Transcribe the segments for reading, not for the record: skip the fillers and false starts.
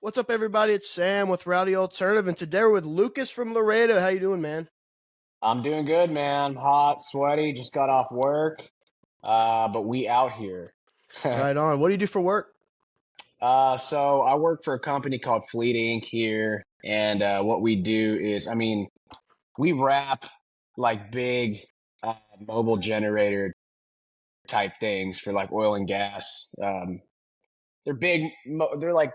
What's up, everybody? It's Sam with Rowdy Alternative, and today we're with Lucas from Laredo. How you doing, man? I'm doing good, man. Hot, sweaty, just got off work. But we out here. Right on. What do you do for work? So I work for a company called Fleet Inc. here, and what we do is, we wrap like big mobile generator type things for like oil and gas. They're big, they're like,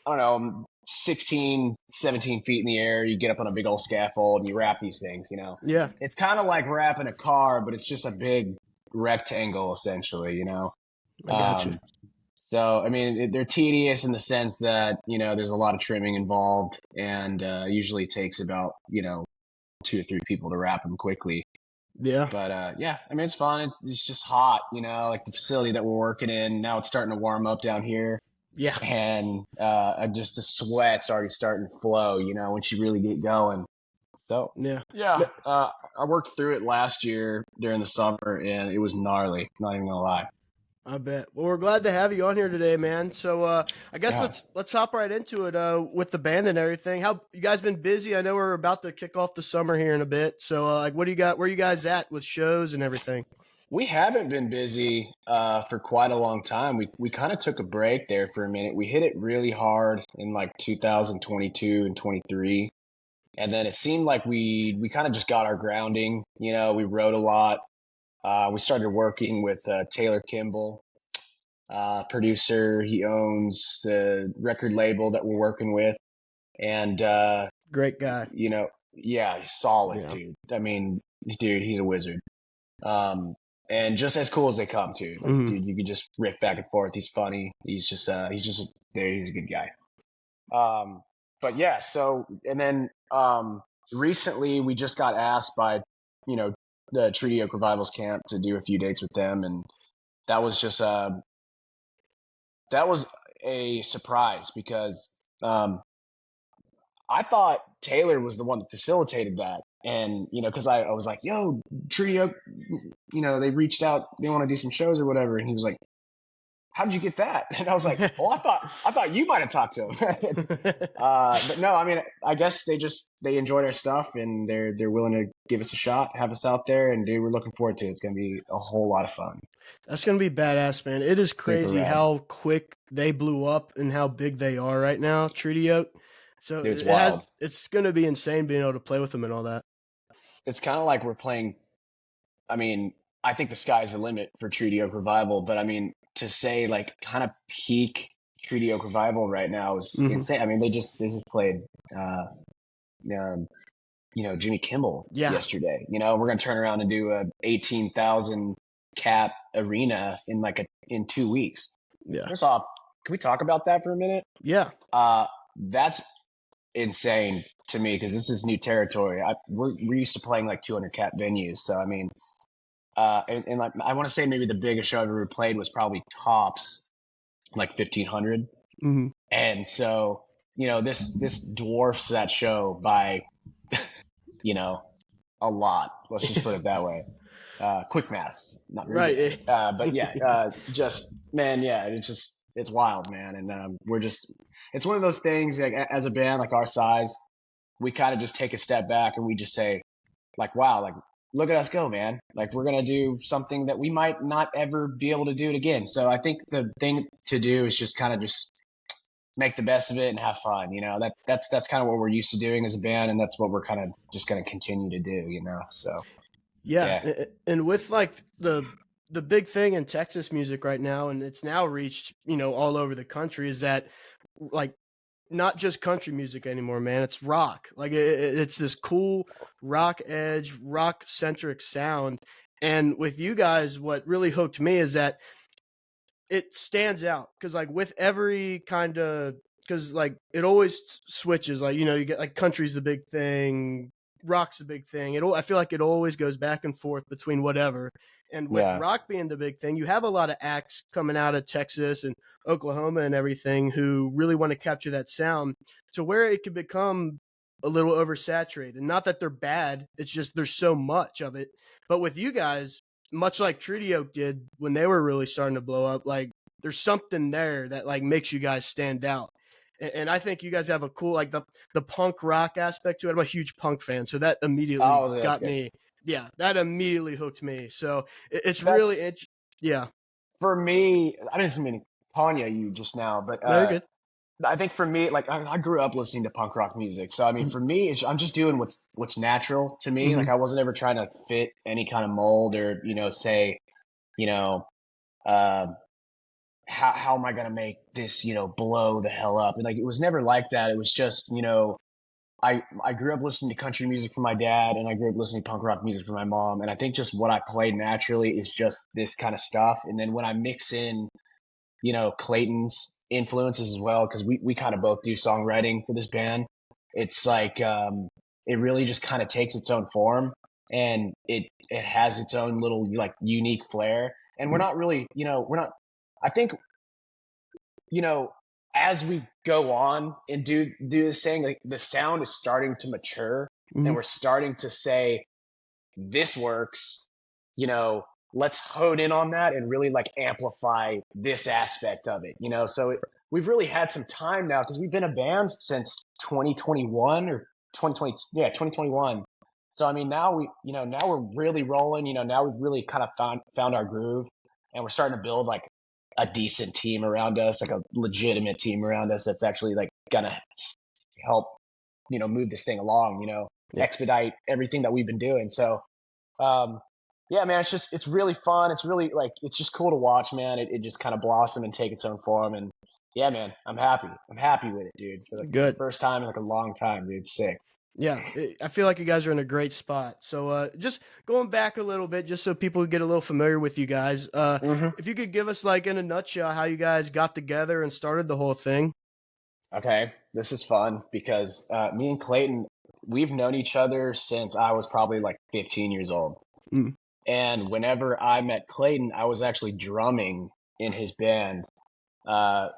I don't know, 16, 17 feet in the air. You get up on a big old scaffold and you wrap these things. Yeah, It's kind of like wrapping a car, but it's just a big rectangle essentially. I got you. Um, so, they're tedious in the sense that, there's a lot of trimming involved and usually takes about, 2 or 3 people to wrap them quickly. Yeah, But yeah, it's fun. It's just hot, like the facility that we're working in. Now it's starting to warm up down here yeah. and just the sweat's already starting to flow, once you really get going. So, Yeah. yeah, I worked through it last year during the summer, and it was gnarly. Not even gonna lie. I bet. Well, we're glad to have you on here today, man. So, I guess Yeah, let's hop right into it. With the band and everything. How you guys been busy? I know we're about to kick off the summer here in a bit. So, like, what do you got? Where you guys at with shows and everything? we haven't been busy for quite a long time. We kind of took a break there for a minute. We hit it really hard in like 2022 and 23, and then it seemed like we kind of just got our grounding. We wrote a lot. We started working with Taylor Kimball, producer. He owns the record label that we're working with, and Great guy. yeah, he's solid, Yeah. dude. Dude, he's a wizard. Um, and just as cool as they come, too. Like, Hmm. dude, you could just riff back and forth. He's funny. He's a good guy. Um, but yeah, so and then recently we just got asked by, you know, the Treaty Oak Revivals camp to do a few dates with them, and that was just that was a surprise because I thought Taylor was the one that facilitated that. And, because I was like, yo, Treaty Oak, they reached out, they want to do some shows or whatever. And he was like, how did you get that? And I was like, oh, I thought you might have talked to him. But no, I guess they enjoyed our stuff and they're willing to give us a shot, have us out there. And dude, we're looking forward to it. It's going to be a whole lot of fun. That's gonna be badass, man. It is Super crazy rad. how quick they blew up and how big they are right now, Treaty Oak. So Dude, it's it has wild. it's gonna be insane being able to play with them and all that. It's kind of like we're playing. I mean, I think the sky's the limit for Treaty Oak Revival, but to say like kind of peak Treaty Oak Revival right now is Hmm. insane. They just played, uh, um, Jimmy Kimmel Yeah, yesterday. We're gonna turn around and do a 18,000 cap arena in 2 weeks. yeah, First off, can we talk about that for a minute? yeah. That's insane to me because this is new territory. We're used to playing like 200 cap venues, so and like I want to say maybe the biggest show I've ever played was probably tops like 1,500, Hmm. and so this dwarfs that show by you know a lot. Let's just put it that way. Quick maths, not very good. Right. But yeah, just man, yeah, it's wild, man, and it's one of those things like as a band like our size, we kind of just take a step back and we just say like, wow, like look at us go, man. Like we're gonna do something that we might not ever be able to do it again. So I think the thing to do is just kind of just make the best of it and have fun. That's kind of what we're used to doing as a band, and that's what we're kind of just gonna continue to do. So Yeah, yeah, and with like the big thing in Texas music right now, and it's now reached all over the country, is that like not just country music anymore, man. It's rock. Like it's this cool rock edge, rock centric sound. And with you guys, what really hooked me is that it stands out because like with every kind of because like it always switches. Like you get like country's the big thing, rock's the big thing. I feel like it always goes back and forth between whatever. And with yeah, rock being the big thing, you have a lot of acts coming out of Texas and Oklahoma and everything who really want to capture that sound to where it could become a little oversaturated. Not that they're bad, it's just there's so much of it. But with you guys, much like Treaty Oak did when they were really starting to blow up, like there's something there that like makes you guys stand out. and I think you guys have a cool, like, the punk rock aspect to it. I'm a huge punk fan, so that immediately Oh, that's got good. me. Yeah, that immediately hooked me. So it's really That's yeah. for me. I didn't mean to Tanya you just now, but No, you're good. I think for me, like I grew up listening to punk rock music, so I mean, for me, I'm just doing what's natural to me. Mm-hmm. Like I wasn't ever trying to fit any kind of mold or say, you know, uh, how am I gonna make this blow the hell up? And like it was never like that. It was just I grew up listening to country music from my dad, and I grew up listening to punk rock music from my mom, and I think just what I played naturally is just this kind of stuff. And then when I mix in Clayton's influences as well, because we kind of both do songwriting for this band. It's like it really just kind of takes its own form, and it has its own little like unique flair. And we're not really, we're not. I think as we go on and do this thing, like the sound is starting to mature, Mm-hmm. and we're starting to say this works, you know, let's hone in on that and really like amplify this aspect of it, So we've really had some time now because we've been a band since 2021 or 2020, yeah, 2021. So I mean, now now we're really rolling. Now we've really kind of found our groove, and we're starting to build like a decent team around us, like a legitimate team around us that's actually like gonna help, move this thing along, Yeah. expedite everything that we've been doing. So um, yeah, man, it's really fun. It's really like, it's just cool to watch, man. It just kind of blossom and take its own form. And yeah, man, I'm happy. I'm happy with it, dude. For the Good. first time in like a long time, dude. Sick. Yeah, I feel like you guys are in a great spot. So, just going back a little bit, just so people get a little familiar with you guys. hmm If you could give us, like, in a nutshell, how you guys got together and started the whole thing. Okay, this is fun because me and Clayton, we've known each other since I was probably like 15 years old. Mm, And whenever I met Clayton, I was actually drumming in his band.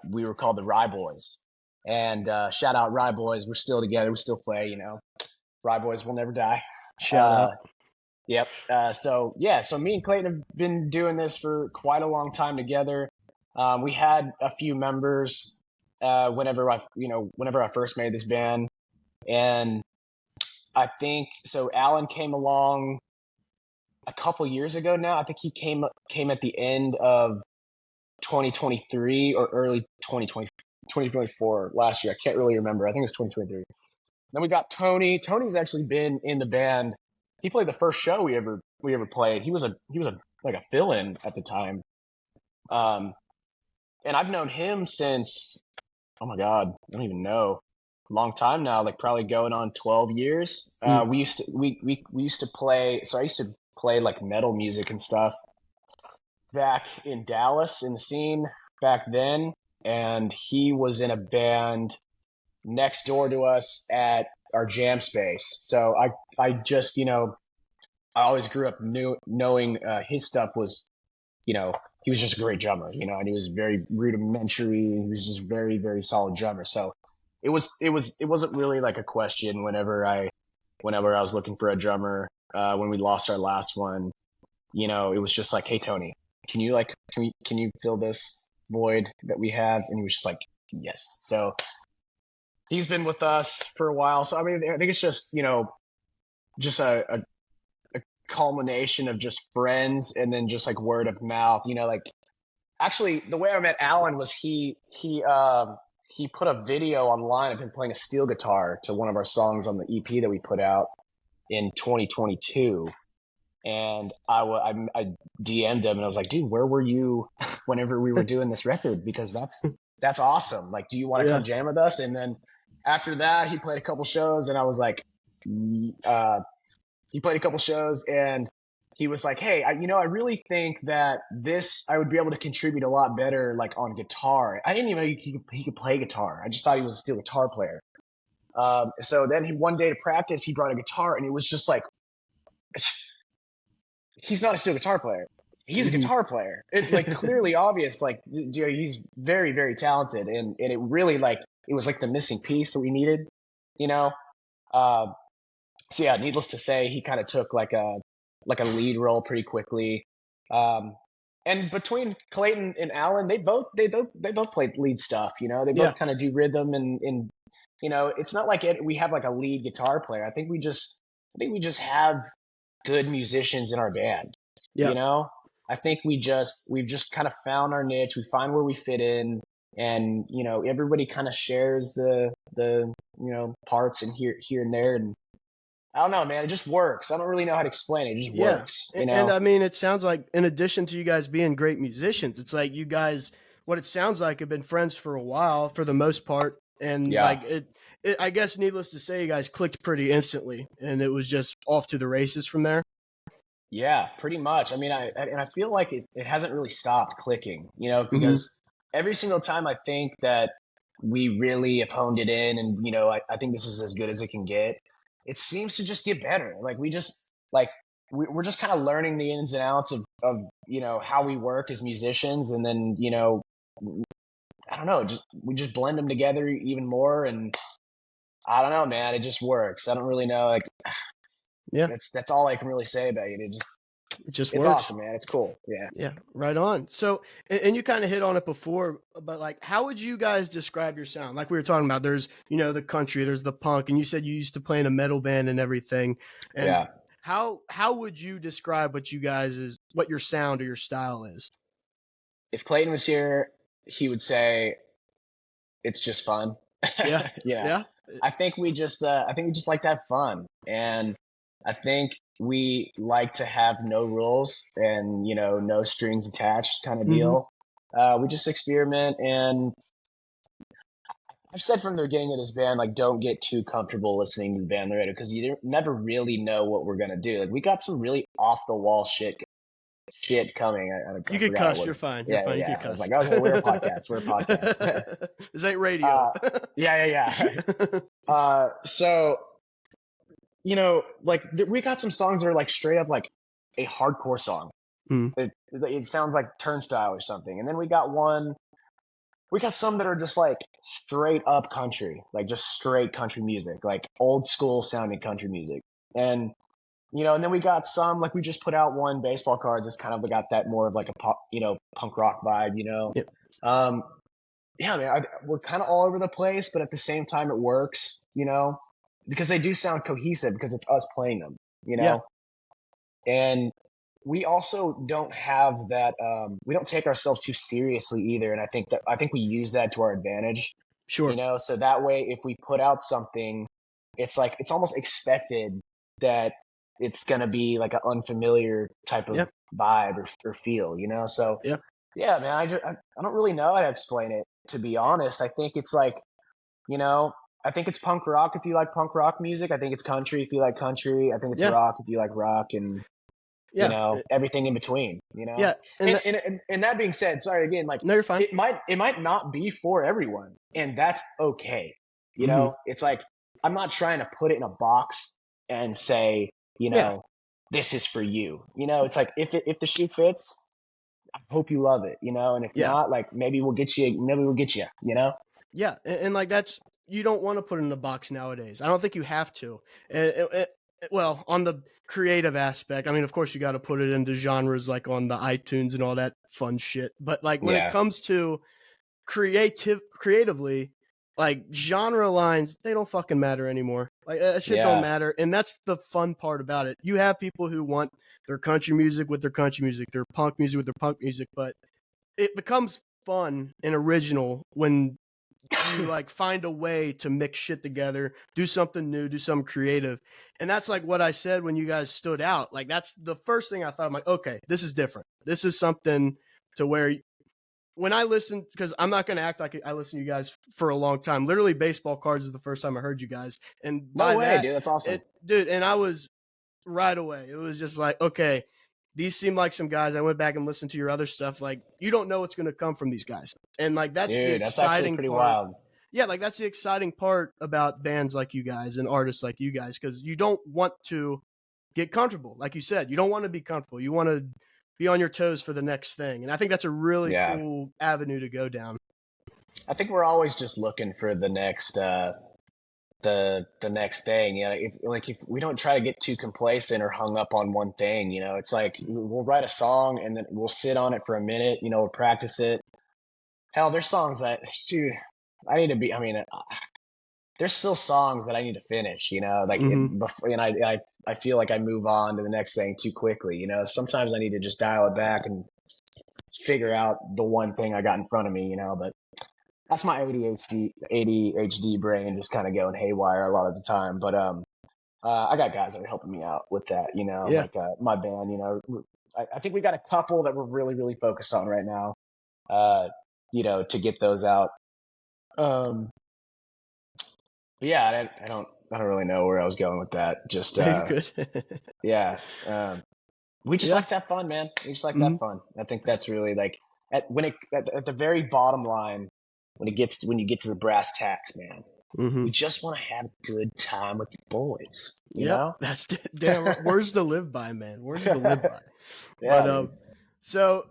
We were called the Rye Boys. And shout out Rye Boys. We're still together. We still play, Rye Boys will never die. shout Uh, out. yep. So yeah, so me and Clayton have been doing this for quite a long time together. We had a few members whenever I first made this band, and I think so. Alan came along a couple years ago now. I think he came at the end of 2023 or early 2020, 2024 last year. I can't really remember. I think it was 2023. Then we got Tony. Tony's actually been in the band. He played the first show we ever played. He was a like a fill-in at the time. Um, and I've known him since, oh my God, I don't even know, long time now, like probably going on 12 years. Mm, We used to play. So I used to play like metal music and stuff back in Dallas in the scene back then, and he was in a band next door to us at our jam space. So I just I always grew up knowing his stuff was he was just a great drummer, and he was very rudimentary. He was just very very solid drummer. So it wasn't really like a question whenever I was looking for a drummer when we lost our last one. It was just like, hey Tony, can you fill this void that we have? And he was just like, yes. So he's been with us for a while. So I mean, I think it's just just a culmination of just friends, and then just like word of mouth. Like actually, the way I met Alan was he put a video online of him playing a steel guitar to one of our songs on the EP that we put out in 2022. And I DM'd him and I was like, dude, where were you whenever we were doing this record? Because that's awesome. Like, do you want to come yeah. jam with us? And then after that, he played a couple shows, and I was like, he played a couple shows, and he was like, hey, I really think that I would be able to contribute a lot better, like on guitar. I didn't even know he could play guitar. I just thought he was a steel guitar player. So then one day to practice, he brought a guitar, and it was just like, he's not a steel guitar player. He's a Hmm. guitar player. It's like clearly obvious. Like, he's very, very talented, and it really like it was like the missing piece that we needed. You know. Uh, so yeah, needless to say, he kind of took like a lead role pretty quickly. Um, And between Clayton and Allen, they both play lead stuff. You know, they Yeah, both kind of do rhythm and you know, it's not like we have like a lead guitar player. I think we just have good musicians in our band. yeah. You know, I think we've just kind of found our niche. We find where we fit in, and you know, everybody kind of shares the parts and here and there, and I don't know, man. It just works. I don't really know how to explain it. It just Yeah. works. You And know? I mean, it sounds like in addition to you guys being great musicians, it's like you guys, what it sounds like, have been friends for a while for the most part. And Yeah. like I guess needless to say, you guys clicked pretty instantly and it was just off to the races from there. Yeah, pretty much. I mean, I feel like it hasn't really stopped clicking, you know, Hmm. because every single time I think that we really have honed it in and, you know, I think this is as good as it can get, it seems to just get better. Like we just like we're just kind of learning the ins and outs of, you know, how we work as musicians. And then, you know, I don't know, we just blend them together even more. And I don't know, man, it just works. I don't really know. Like Yeah. that's all I can really say about it. It just It's works. awesome, man. It's cool. Yeah. Yeah, right on. So, and you kind of hit on it before, but like, how would you guys describe your sound? Like we were talking about, there's, you know, the country, there's the punk, and you said you used to play in a metal band and everything. And Yeah. how would you describe what your sound or your style is? If Clayton was here, he would say it's just fun. Yeah, Yeah. yeah, I think we just like to have fun. And I think we like to have no rules and, you know, no strings attached kind of hmm, deal. We just experiment, and I've said from the beginning of this band, like, don't get too comfortable listening to the band Laredo because you never really know what we're gonna do. Like, we got some really off the wall shit coming. I you could forgot it cuss. You're was. fine. You're Yeah, fine. You yeah. could I was cuss. like, okay, we're a podcast. We're a podcast. This ain't radio. uh, yeah, yeah, yeah. So you know, like we got some songs that are like straight up like a hardcore song. Mm, It sounds like Turnstile or something, and then we got some that are just like straight up country, like just straight country music, like old school sounding country music, and you know, and then we got some like we just put out one baseball cards. It's kind of got that more of like a pop, you know, punk rock vibe, you know. yeah, Um, yeah, man, we're kind of all over the place, but at the same time, it works, you know, because they do sound cohesive because it's us playing them, you yeah, know, and we also don't have that. We don't take ourselves too seriously either, and I think we use that to our advantage, you sure. know. So that way, if we put out something, it's like it's almost expected that it's gonna be like an unfamiliar type of Yeah, vibe or feel, you know. So yeah, yeah, man, I don't really know how to explain it, to be honest. I think it's like, you know, I think it's punk rock if you like punk rock music. I think it's country if you like country. I think it's yeah, rock if you like rock, and you yeah, know, everything in between, you know. yeah. And And that, and that being said, sorry again, like no, you're fine. it might not be for everyone, and that's okay. You Hmm. know, it's like I'm not trying to put it in a box and say, you Yeah, know, this is for you. You know, it's like if the shoe fits, I hope you love it, you know, and if yeah. not, like maybe we'll get you, you know? Yeah, and like that's you don't want to put it in a box nowadays. I don't think you have to. Well, on the creative aspect, I mean, of course, you got to put it into genres like on the iTunes and all that fun shit. But like when it Yeah. comes to creatively, like genre lines, they don't fucking matter anymore. Like that shit don't Yeah. matter, and that's the fun part about it. You have people who want their country music with their country music, their punk music with their punk music, but it becomes fun and original when you like find a way to mix shit together, do something new, do something creative. And that's like what I said when you guys stood out. Like that's the first thing I thought. I'm like, okay, this is different. This is something to where when I listen, because I'm not going to act like I listen to you guys for a long time. Literally, baseball cards is the first time I heard you guys, and No by way, that, dude. That's awesome. it, dude, and I was right away. It was just like, okay, these seem like some guys. I went back and listened to your other stuff. Like, you don't know what's going to come from these guys, and like that's the Dude, that's actually exciting pretty part. wild. Yeah, like that's the exciting part about bands like you guys and artists like you guys, because you don't want to get comfortable. Like you said, you don't want to be comfortable. You want to be on your toes for the next thing. And I think that's a really Yeah. cool avenue to go down. I think we're always just looking for the next thing. If we don't try to get too complacent or hung up on one thing, it's like we'll write a song and then we'll sit on it for a minute, we'll practice it. Hell, there's songs that, dude, I need to be. I mean, there's still songs that I need to finish, before, and I feel like I move on to the next thing too quickly. Sometimes I need to just dial it back and figure out the one thing I got in front of me. But that's my ADHD brain just kind of going haywire a lot of the time. But I got guys that are helping me out with that. Yeah. Like my band. I think we got a couple that we're really really focused on right now. To get those out. But yeah, I don't really know where I was going with that. Just You good. yeah. We just Yeah. like that fun, man. We just like that fun. I think that's really like at the very bottom line, when you get to the brass tacks, man. We just want to have a good time with the boys. You know? That's damn right. Words to live by, man. Words to live by. Yeah, But so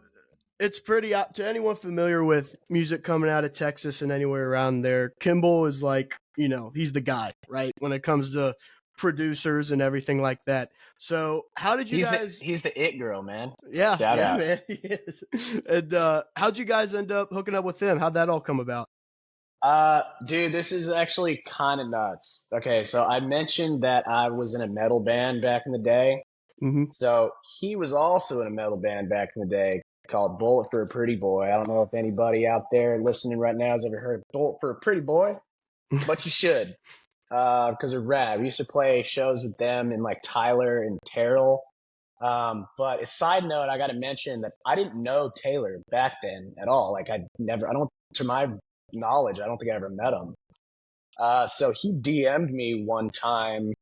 it's pretty to anyone familiar with music coming out of Texas and anywhere around there. Kimball is like, he's the guy, right? When it comes to producers and everything like that. So how did you guys? He's the it girl, man. Yeah, Shout out. man. He is. And how'd you guys end up hooking up with him? How'd that all come about? Dude, this is actually kind of nuts. Okay, so I mentioned that I was in a metal band back in the day. So he was also in a metal band back in the day called Bullet for a Pretty Boy. I don't know if anybody out there listening right now has ever heard Bullet for a Pretty Boy, but you should, because they're rad. We used to play shows with them in like Tyler and Terrell. But a side note, I got to mention that I didn't know Taylor back then at all. Like to my knowledge, I don't think I ever met him. So he DM'd me one time,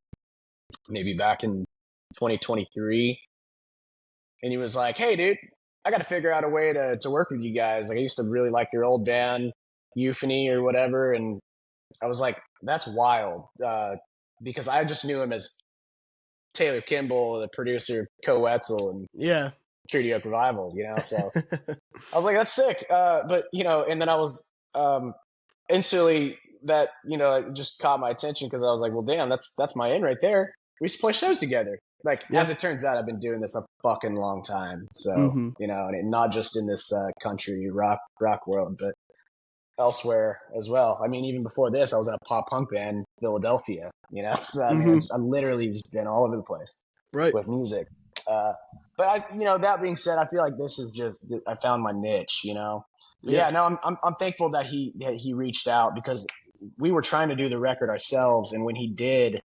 maybe back in 2023, and he was like, "Hey, dude, I got to figure out a way to work with you guys. Like, I used to really like your old band, Euphony or whatever." And I was like, "That's wild," because I just knew him as Taylor Kimball, the producer of Cote and Treaty Oak Revival. So I was like, "That's sick." But and then I was instantly that it just caught my attention because I was like, "Well, damn, that's my in right there. We used to play shows together." Like, as it turns out, I've been doing this a fucking long time. So, and not just in this country rock world, but elsewhere as well. I mean, even before this, I was in a pop punk band in Philadelphia, So, I mean, I've literally just been all over the place with music. But that being said, I feel like this is just, I found my niche, But yeah, no, I'm thankful that he reached out, because we were trying to do the record ourselves. And when he did,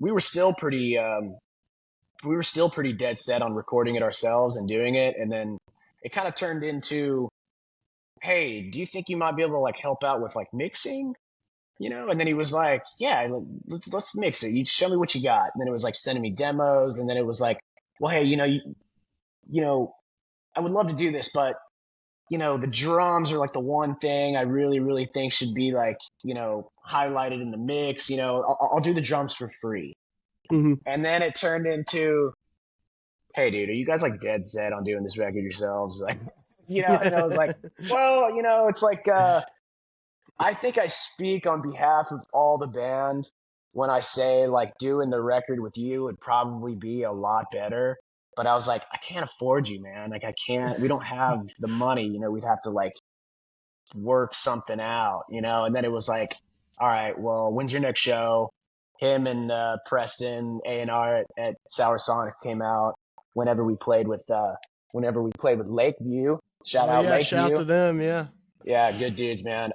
we were still pretty dead set on recording it ourselves and doing it. And then it kind of turned into, "Hey, do you think you might be able to like help out with like mixing?" And then he was like, "Yeah, let's mix it. You show me what you got." And then it was like sending me demos. And then it was like, "Well, hey, I would love to do this, but the drums are like the one thing I really, really think should be like, highlighted in the mix. I'll do the drums for free." And then it turned into, "Hey, dude, are you guys like dead set on doing this record yourselves?" Like, and I was like, "Well, it's like, I think I speak on behalf of all the band when I say like doing the record with you would probably be a lot better." But I was like, "I can't afford you, man. Like, we don't have the money, we'd have to like work something out, And then it was like, "All right, well, when's your next show?" Him and Preston A&R at Sour Sonic came out whenever we played with Lakeview. Shout out Lakeview. Shout out to them. Yeah, good dudes, man.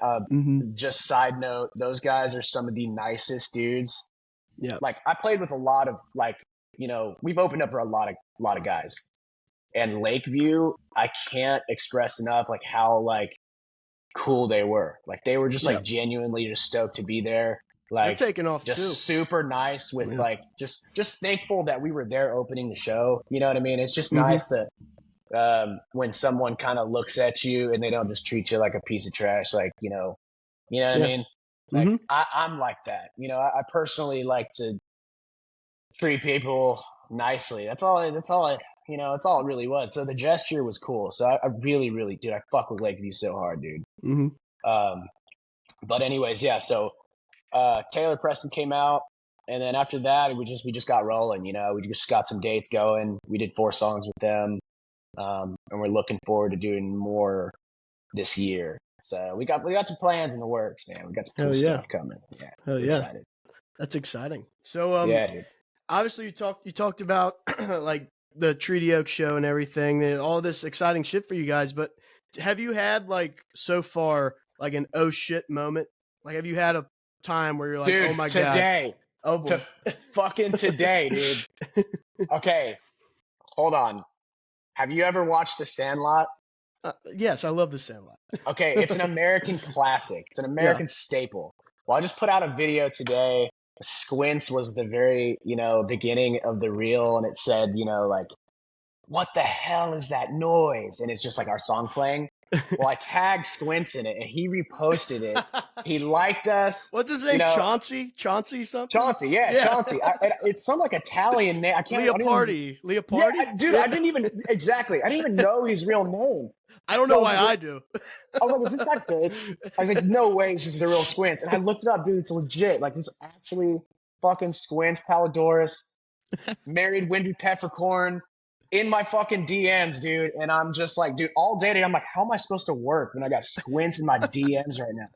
Just side note, those guys are some of the nicest dudes. Yeah. Like, I played with a lot of like, we've opened up for a lot of guys. And Lakeview, I can't express enough like how like cool they were. Like, they were just like genuinely just stoked to be there. Like, they're taking off just too. super nice with like just thankful that we were there opening the show. You know what I mean? It's just nice that when someone kind of looks at you and they don't just treat you like a piece of trash, like, what I mean? Like, I'm like that. I personally like to treat people nicely. That's all it really was. So the gesture was cool. So I really, really, dude, I fuck with Lakeview so hard, dude. But anyways, yeah. So Taylor Preston came out, and then after that, we just got rolling. You know, we just got some dates going. We did 4 songs with them, and we're looking forward to doing more this year. So we got some plans in the works, man. We got some cool stuff coming. Yeah, Hell we're yeah. excited. That's exciting. So Yeah, dude. obviously you talked about like the Treaty Oak show and everything, and all this exciting shit for you guys, but have you had like so far like an oh shit moment? Like have you had a time where you're like, Dude, oh my god, today, oh boy, fucking today, dude. Okay, hold on. Have you ever watched The Sandlot? yes, I love the Sandlot. Okay, it's an American classic. It's an Yeah. American staple. Well, I just put out a video today. Squints was the very, beginning of the reel, and it said, like, what the hell is that noise? And it's just like our song playing. Well, I tagged Squints in it, and he reposted it. He liked us. What's his name? Chauncey something? Chauncey, yeah. Chauncey. It's some like Italian name. I can't. Leopardi. Yeah, dude, I didn't even know his real name. I don't know why I do. I was like, is this that fake? I was like, no way, this is the real Squints. And I looked it up, dude, it's legit. Like, it's actually fucking Squints Palidorus, married Wendy Peppercorn, in my fucking DMs, dude. And I'm just like, dude, all day today, I'm like, how am I supposed to work when I got Squints in my DMs right now?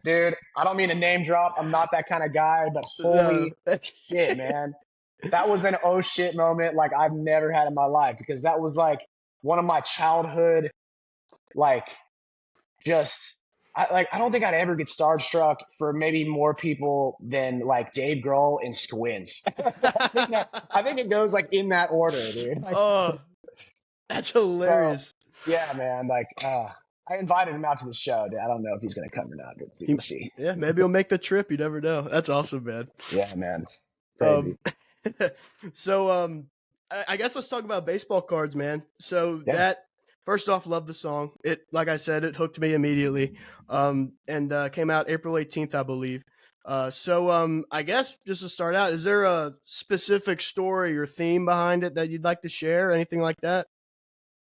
Dude, I don't mean to name drop. I'm not that kind of guy, but holy shit, man. That was an oh shit moment like I've never had in my life, because that was like one of my childhood, like, I don't think I'd ever get starstruck for maybe more people than like Dave Grohl and Squints. I think it goes like in that order, dude. Oh, that's hilarious. So, yeah, man. Like, I invited him out to the show. Dude. I don't know if he's gonna come or not, but we'll see. Yeah, maybe he'll make the trip. You never know. That's awesome, man. Yeah, man. Crazy. So, I guess let's talk about baseball cards, man. So that. First off, love the song. It, like I said, it hooked me immediately. And came out April 18th, I believe. So I guess just to start out, is there a specific story or theme behind it that you'd like to share? Anything like that?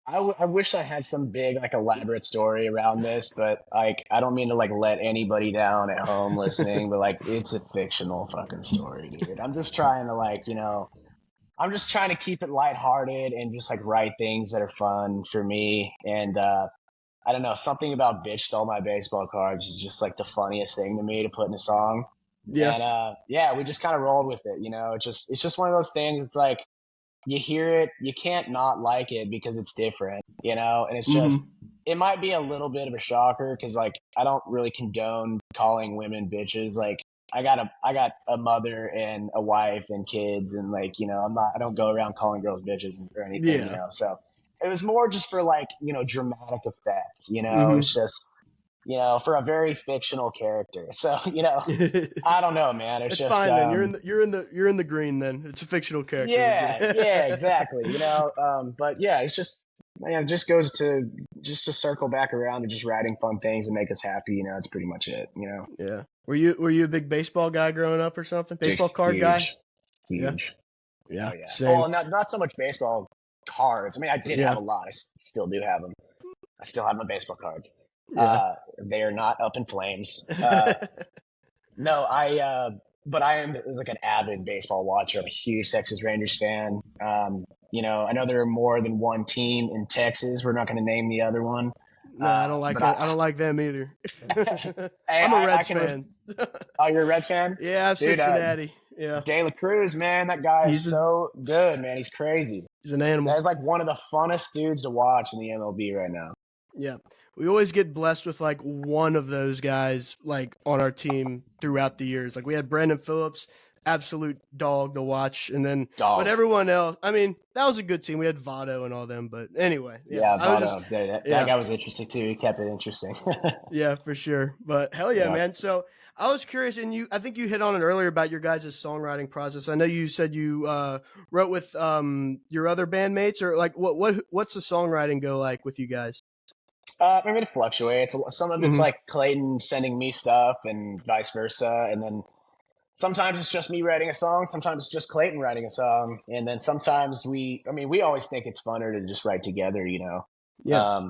I wish I had some big, like, elaborate story around this, but like, I don't mean to like let anybody down at home listening, but like, it's a fictional fucking story, dude. I'm just trying to like, I'm just trying to keep it lighthearted and just like write things that are fun for me. And I don't know, something about "Bitch Stole My Baseball Cards" is just like the funniest thing to me to put in a song. Yeah. And we just kind of rolled with it. It's just one of those things. It's like you hear it, you can't not like it because it's different. And it's just it might be a little bit of a shocker because like I don't really condone calling women bitches. Like, I got a mother and a wife and kids, and like, I don't go around calling girls bitches or anything, so it was more just for like, dramatic effect, it's just, for a very fictional character. So, I don't know, man. It's just fine then. You're in the green then. It's a fictional character. Yeah, exactly. But yeah, it's just, it just goes to just to circle back around to just writing fun things and make us happy. It's pretty much it. Yeah. Were you a big baseball guy growing up or something? Baseball card guy? Huge. Yeah. Oh, yeah. Same. Well, not so much baseball cards. I mean, I did have a lot. I still do have them. I still have my baseball cards. Yeah. They are not up in flames. No, but I am like an avid baseball watcher. I'm a huge Texas Rangers fan. I know there are more than one team in Texas. We're not going to name the other one. No, I don't like I don't like them either. I'm a Reds fan. Oh, you're a Reds fan? Yeah, I'm Cincinnati. Yeah. De La Cruz, man, that guy is so good, man. He's crazy. He's an animal. That's like one of the funnest dudes to watch in the MLB right now. Yeah. We always get blessed with like one of those guys like on our team throughout the years. Like we had Brandon Phillips, absolute dog to watch, and then but everyone else, I mean, that was a good team. We had Votto and all them, but anyway. Yeah, Votto. That guy was interesting too. He kept it interesting. Yeah, for sure. But hell yeah, man. So I was curious, and I think you hit on it earlier about your guys' songwriting process. I know you said you wrote with your other bandmates, or like what's the songwriting go like with you guys? I mean, it fluctuates. Some of it's like Clayton sending me stuff and vice versa. And then sometimes it's just me writing a song. Sometimes it's just Clayton writing a song. And then sometimes we always think it's funner to just write together, Yeah.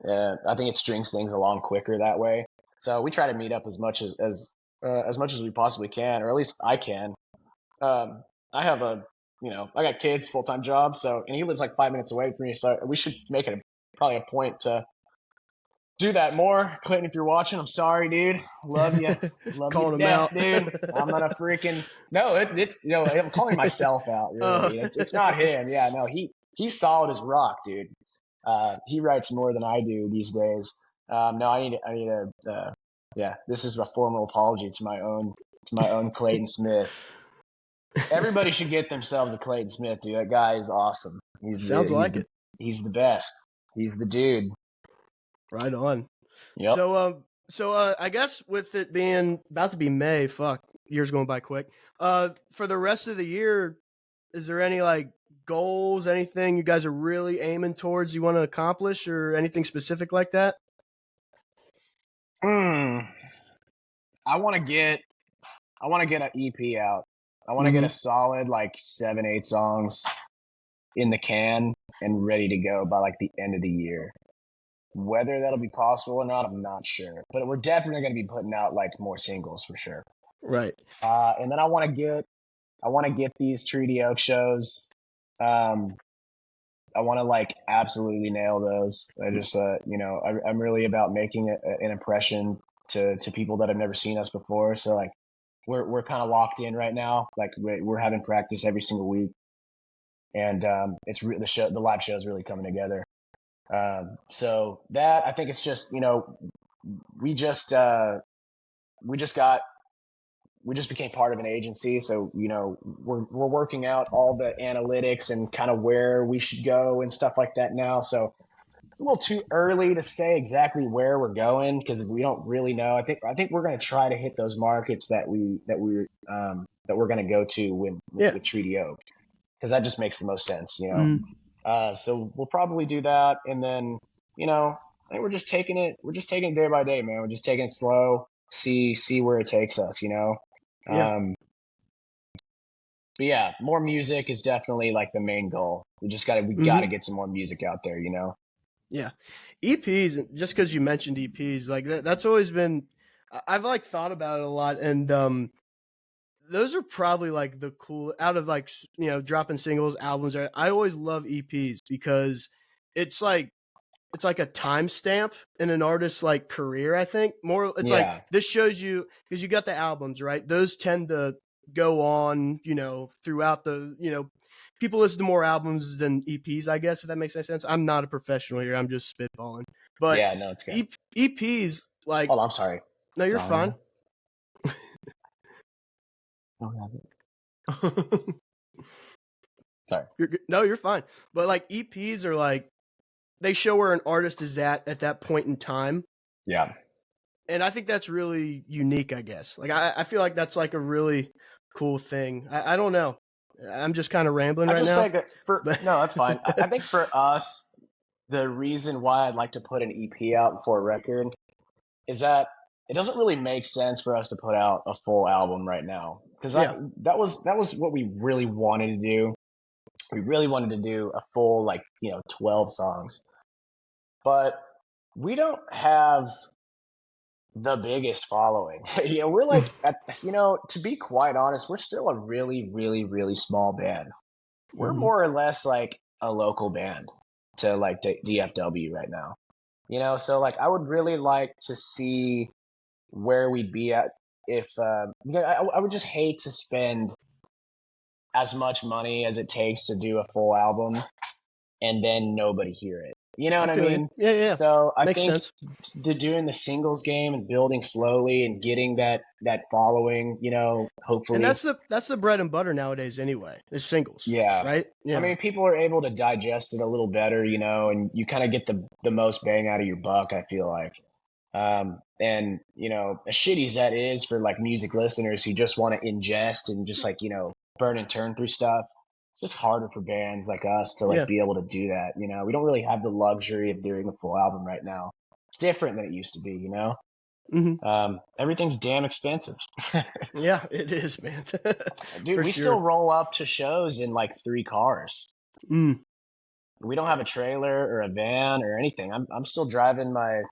I think it strings things along quicker that way. So we try to meet up as much as as much as we possibly can, or at least I can. I have I got kids, full time job, so and he lives like 5 minutes away from me, so we should make it probably a point to do that more. Clayton, if you're watching, I'm sorry, dude. Love you Calling to him death, out. dude. I'm gonna freaking no. It's I'm calling myself out. Uh, Really, it's not him. Yeah, no, he's solid as rock, dude. He writes more than I do these days. No, I need a yeah. This is a formal apology to my own Clayton Smith. Everybody should get themselves a Clayton Smith, dude. That guy is awesome. Sounds like it. He's the best. He's the dude. Right on. Yep. So I guess with it being about to be May, fuck, years going by quick. For the rest of the year, is there any like goals, anything you guys are really aiming towards you want to accomplish or anything specific like that? Hmm. I want to get an EP out. I want to get Mm-hmm. a solid like 7, 8 songs in the can and ready to go by like the end of the year. Whether that'll be possible or not, I'm not sure. But we're definitely going to be putting out like more singles for sure. Right. And then I want to get these Treaty Oak shows. I want to like absolutely nail those. I just, I'm really about making an impression to people that have never seen us before. So like, we're kind of locked in right now. Like we're having practice every single week, and the live show is really coming together. So that I think it's just we just we just got we just became part of an agency, so we're working out all the analytics and kind of where we should go and stuff like that now. So it's a little too early to say exactly where we're going because we don't really know. I think we're going to try to hit those markets that we're going to go to with Treaty Oak because that just makes the most sense. So we'll probably do that, and then I think we're just taking it day by day, man. We're just taking it slow, see where it takes us. Yeah. But yeah, more music is definitely like the main goal. We gotta get some more music out there. Yeah. EPs, just because you mentioned EPs, like that's always been, I've like thought about it a lot. And those are probably like the cool out of like, dropping singles, albums. I always love EPs because it's like, it's like a timestamp in an artist's like career. I think more, it's like Yeah, this shows you because you got the albums, right? Those tend to go on, throughout the, people listen to more albums than EPs, I guess, if that makes any sense. I'm not a professional here. I'm just spitballing. But yeah, no, it's good. EPs, like, Oh, I'm sorry. no, you're No, fine. don't have it. Sorry. No, you're fine. But like EPs are like, they show where an artist is at that point in time. Yeah. And I think that's really unique, I guess. Like, I feel like that's like a really cool thing. I don't know. I'm just kind of rambling I right just now. think that no, that's fine. I think for us, the reason why I'd like to put an EP out before a record is that it doesn't really make sense for us to put out a full album right now because Yeah. that was what we really wanted to do. We really wanted to do a full 12 songs, but we don't have the biggest following. We're like to be quite honest, we're still a really, really, really small band. We're Mhm. more or less like a local band to like DFW right now. So like I would really like to see where we'd be at if I would just hate to spend as much money as it takes to do a full album and then nobody hear it. You know I what I feel you. mean? Yeah, yeah. So I Makes think sense. doing the singles game and building slowly and getting that following, And hopefully. that's the bread and butter nowadays anyway. Is singles, Yeah. right? I Yeah. mean, people are able to digest it a little better, and you kind of get the most bang out of your buck, I feel like. And as shitty as that is for like music listeners who just want to ingest and just like, burn and turn through stuff, it's just harder for bands like us to like Yeah. be able to do that. We don't really have the luxury of doing a full album right now. It's different than it used to be. Hmm. Everything's damn expensive. Yeah, it is, man. Dude, For we still sure. roll up to shows in like 3 cars. Mm. We don't have a trailer or a van or anything. I'm still driving my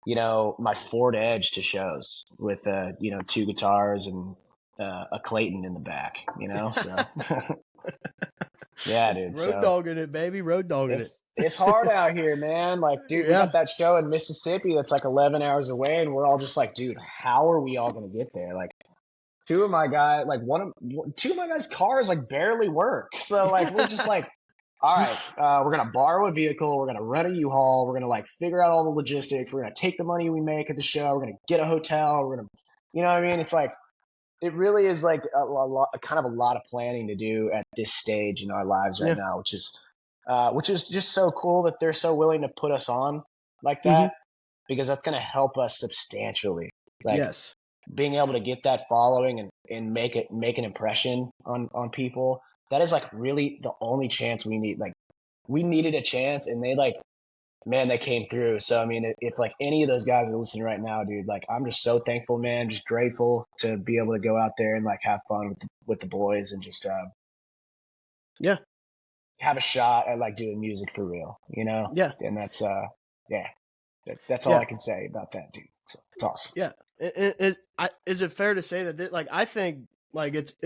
my Ford Edge to shows with, 2 guitars and a Clayton in the back, so yeah, dude. Road So dogging it, baby. Road dogging it. it's hard out here, man. Like, dude, we got Yeah. that show in Mississippi that's like 11 hours away, and we're all just like, dude, how are we all gonna get there? Like, two of my guys' cars like barely work, so like we're just like, all right, we're gonna borrow a vehicle, we're gonna rent a U-Haul, we're gonna like figure out all the logistics, we're gonna take the money we make at the show, we're gonna get a hotel, we're gonna, you know what I mean? It's like it really is like kind of a lot of planning to do at this stage in our lives right Yeah. now, which is just so cool that they're so willing to put us on like Hmm. that, because that's going to help us substantially. Like Yes. being able to get that following and make an impression on people. That is like really the only chance we need. Like we needed a chance, and they came through. So I mean, if like any of those guys are listening right now, dude, like I'm just so thankful, man. Just grateful to be able to go out there and like have fun with the boys and just Yeah. have a shot at like doing music for real, Yeah. And yeah, that's all Yeah. I can say about that, dude. It's awesome. Yeah. Is it fair to say that like I think like it's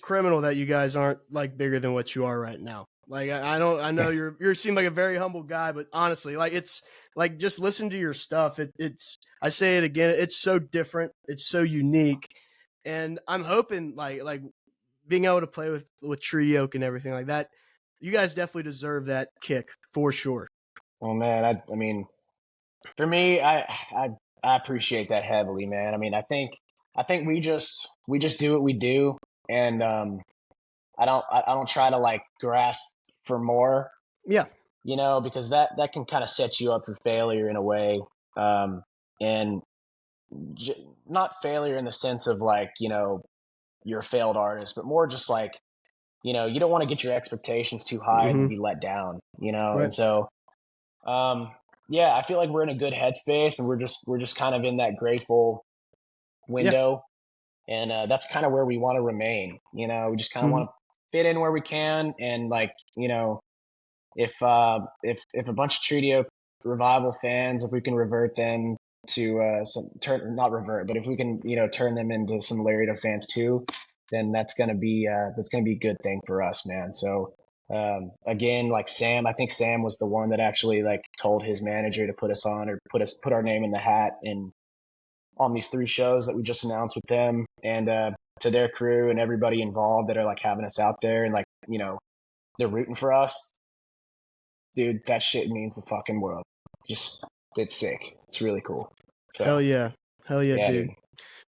criminal that you guys aren't like bigger than what you are right now. Like I know you seem like a very humble guy, but honestly, like it's like just listen to your stuff. It's I say it again, it's so different, it's so unique, and I'm hoping like being able to play with Treaty Oak and everything like that. You guys definitely deserve that kick for sure. Well, man, I mean, for me, I appreciate that heavily, man. I mean, I think we just do what we do, and I don't try to like grasp for more, Yeah. because that can kind of set you up for failure in a way, and not failure in the sense of like you're a failed artist, but more just like you don't want to get your expectations too high and then Hmm. be let down, Right. and so um, yeah, I feel like we're in a good headspace, and we're just kind of in that grateful Yeah. window, and that's kind of where we want to remain. We just kind of Hmm. want to fit in where we can, and like if a bunch of Treaty Revival fans, if we can revert them to some turn not revert, but if we can turn them into some Laredo fans too, then that's gonna be a good thing for us, man. So again, like Sam, I think Sam was the one that actually like told his manager to put us on or put our name in the hat and on these 3 shows that we just announced with them, and to their crew and everybody involved that are like having us out there and like they're rooting for us, dude. That shit means the fucking world. Just it's sick. It's really cool. Hell So yeah. Hell yeah, yeah, dude. dude.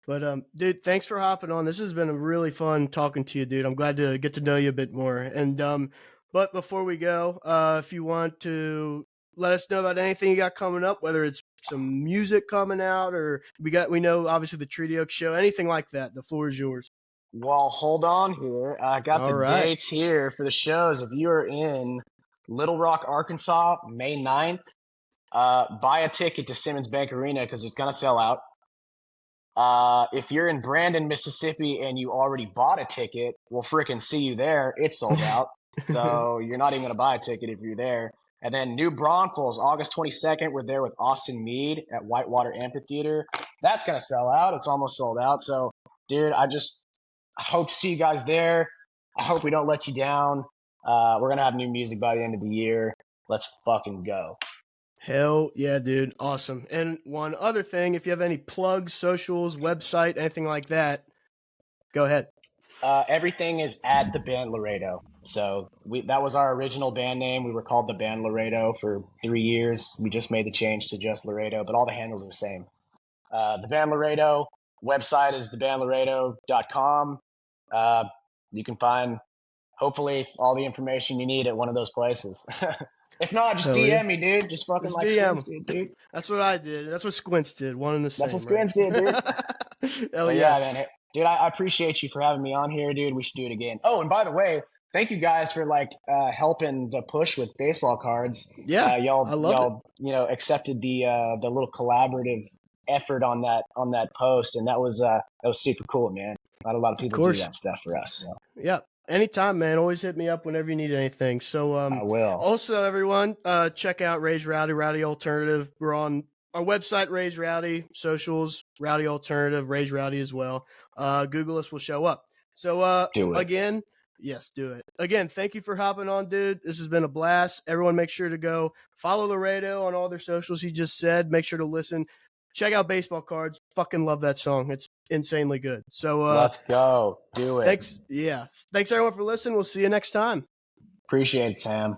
But dude, thanks for hopping on. This has been a really fun talking to you, dude. I'm glad to get to know you a bit more. And but before we go, if you want to let us know about anything you got coming up, whether it's some music coming out or we know obviously the Treaty Oak show, anything like that, the floor is yours. Well, hold on here. I got All the right. dates here for the shows. If you are in Little Rock, Arkansas, May 9th, buy a ticket to Simmons Bank Arena because it's gonna sell out. If you're in Brandon, Mississippi, and you already bought a ticket, we'll freaking see you there. It's sold out. So you're not even going to buy a ticket if you're there. And then New Braunfels, August 22nd, we're there with Austin Mead at Whitewater Amphitheater. That's going to sell out. It's almost sold out. So, dude, I hope to see you guys there. I hope we don't let you down. We're going to have new music by the end of the year. Let's fucking go. Hell yeah, dude. Awesome. And one other thing, if you have any plugs, socials, website, anything like that, go ahead. Everything is at the band Laredo. So that was our original band name. We were called the band Laredo for 3 years. We just made the change to just Laredo, but all the handles are the same. The band Laredo website is thebandlaredo.com. You can find hopefully all the information you need at one of those places. If not, just Hell yeah. DM me, dude. Just fucking Just like DM. Squints did, dude. That's what I did. That's what Squints did. One and the That's what same, right? Squints did, dude. Hell But yeah. yeah, man, dude, I appreciate you for having me on here, dude. We should do it again. Oh, and by the way, thank you guys for like helping the push with baseball cards. Yeah, I loved it. Y'all, accepted the little collaborative effort on that post, and that was super cool, man. Not a lot of Of people do course. that stuff for us. So Yeah. Anytime, man. Always hit me up whenever you need anything. So, I will. also everyone, check out Raise Rowdy, Rowdy Alternative. We're on our website, Raise Rowdy, socials, Rowdy Alternative, Raise Rowdy as well. Google us will show up. So, Do it. again, yes, do it. Again, thank you for hopping on, dude. This has been a blast. Everyone, make sure to go follow Laredo on all their socials. He just said, make sure to listen. Check out Baseball Cards. Fucking love that song. It's insanely good. So, Let's go. Do it. thanks. Yeah. Thanks everyone for listening. We'll see you next time. Appreciate it, Sam.